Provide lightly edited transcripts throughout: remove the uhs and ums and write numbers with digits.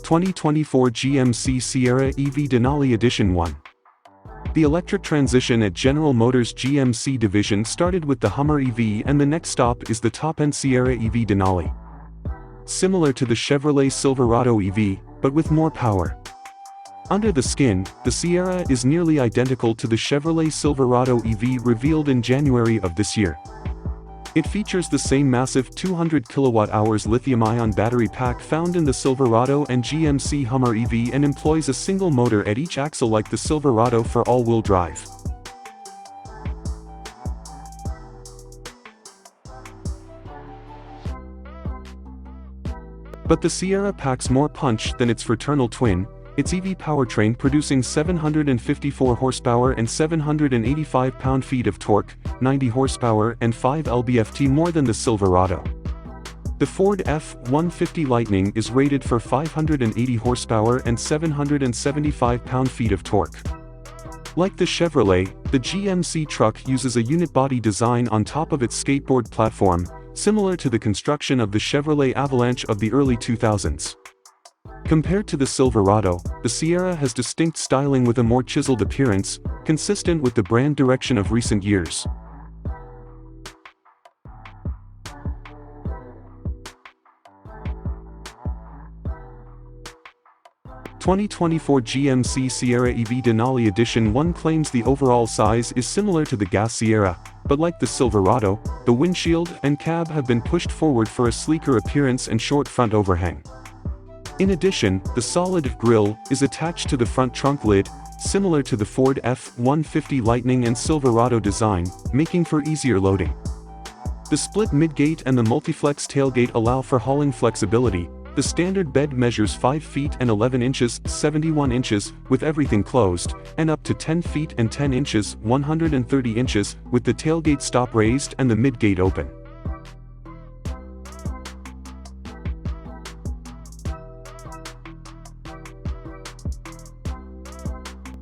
2024 GMC Sierra EV Denali Edition 1. The electric transition at General Motors GMC division started with the Hummer EV, and the next stop is the top-end Sierra EV Denali. Similar to the Chevrolet Silverado EV, but with more power. Under the skin, the Sierra is nearly identical to the Chevrolet Silverado EV revealed in January of this year. It features the same massive 200 kWh lithium-ion battery pack found in the Silverado and GMC Hummer EV and employs a single motor at each axle like the Silverado for all-wheel drive. But the Sierra packs more punch than its fraternal twin, its EV powertrain producing 754 horsepower and 785 pound-feet of torque, 90 horsepower and 5 lb-ft more than the Silverado. The Ford F-150 Lightning is rated for 580 horsepower and 775 pound-feet of torque. Like the Chevrolet, the GMC truck uses a unit-body design on top of its skateboard platform, similar to the construction of the Chevrolet Avalanche of the early 2000s. Compared to the Silverado, the Sierra has distinct styling with a more chiseled appearance, consistent with the brand direction of recent years. (2024 GMC Sierra EV Denali Edition 1) claims the overall size is similar to the gas Sierra, but like the Silverado, the windshield and cab have been pushed forward for a sleeker appearance and short front overhang. In addition, the solid grille is attached to the front trunk lid, similar to the Ford F-150 Lightning and Silverado design, making for easier loading. The split midgate and the multiflex tailgate allow for hauling flexibility. The standard bed measures 5 feet and 11 inches, 71 inches, with everything closed, and up to 10 feet and 10 inches, 130 inches, with the tailgate stop raised and the midgate open.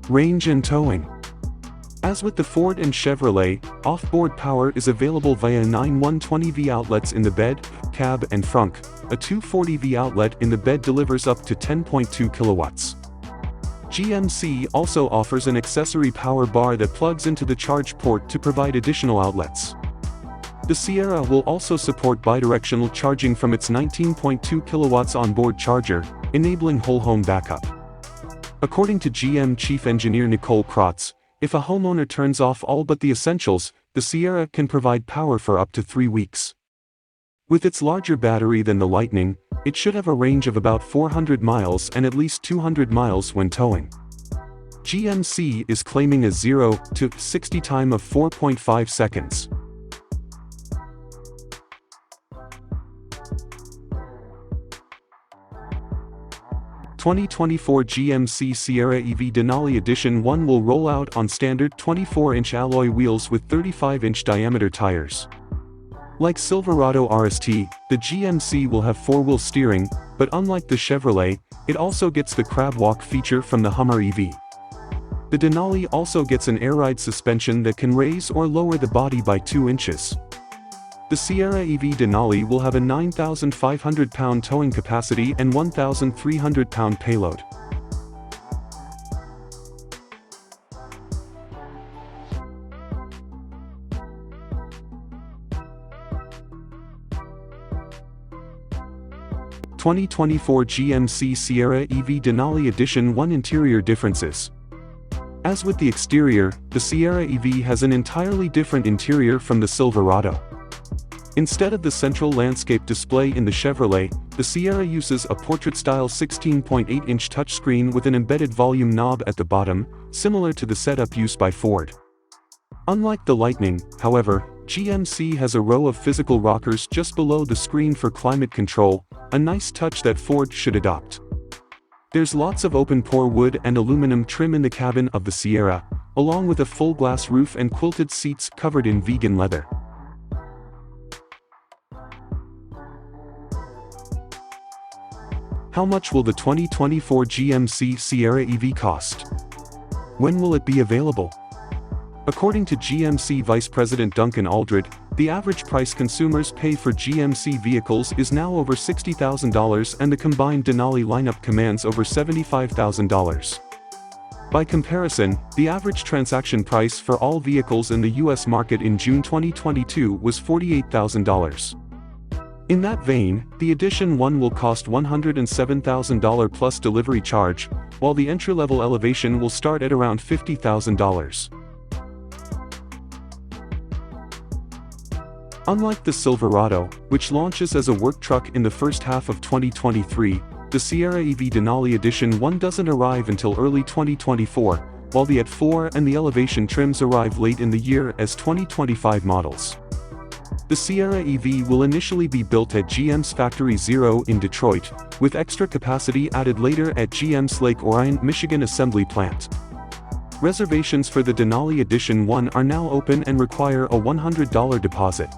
Range and towing. As with the Ford and Chevrolet, off-board power is available via 9 120V outlets in the bed, cab and frunk. A 240V outlet in the bed delivers up to 10.2 kilowatts. GMC also offers an accessory power bar that plugs into the charge port to provide additional outlets. The Sierra will also support bidirectional charging from its 19.2 kilowatts onboard charger, enabling whole home backup. According to GM Chief Engineer Nicole Krotz, if a homeowner turns off all but the essentials, the Sierra can provide power for up to 3 weeks. With its larger battery than the Lightning, it should have a range of about 400 miles and at least 200 miles when towing. GMC is claiming a 0 to 60 time of 4.5 seconds. (2024 GMC Sierra EV Denali Edition 1) will roll out on standard 24-inch alloy wheels with 35-inch diameter tires. Like Silverado RST, the GMC will have 4-wheel steering, but unlike the Chevrolet, it also gets the crab walk feature from the Hummer EV. The Denali also gets an air ride suspension that can raise or lower the body by 2 inches. The Sierra EV Denali will have a 9,500-pound towing capacity and 1,300-pound payload. (2024 GMC Sierra EV Denali Edition 1) Interior differences. As with the exterior, the Sierra EV has an entirely different interior from the Silverado. Instead of the central landscape display in the Chevrolet, the Sierra uses a portrait-style 16.8-inch touchscreen with an embedded volume knob at the bottom, similar to the setup used by Ford. Unlike the Lightning, however, GMC has a row of physical rockers just below the screen for climate control, a nice touch that Ford should adopt. There's lots of open-pore wood and aluminum trim in the cabin of the Sierra, along with a full-glass roof and quilted seats covered in vegan leather. How much will the 2024 GMC Sierra EV cost? When will it be available? According to GMC Vice President Duncan Aldred, The average price consumers pay for GMC vehicles is now over $60,000 and the combined Denali lineup commands over $75,000. By comparison, the average transaction price for all vehicles in the US market in June 2022 was $48,000. In that vein, the Edition 1 will cost $107,000 plus delivery charge, while the entry-level Elevation will start at around $50,000. Unlike the Silverado, which launches as a work truck in the first half of 2023, the Sierra EV Denali Edition 1 doesn't arrive until early 2024, while the ET4 and the Elevation trims arrive late in the year as 2025 models. The Sierra EV will initially be built at GM's Factory Zero in Detroit, with extra capacity added later at GM's Lake Orion, Michigan assembly plant. Reservations for the Denali Edition 1 are now open and require a $100 deposit.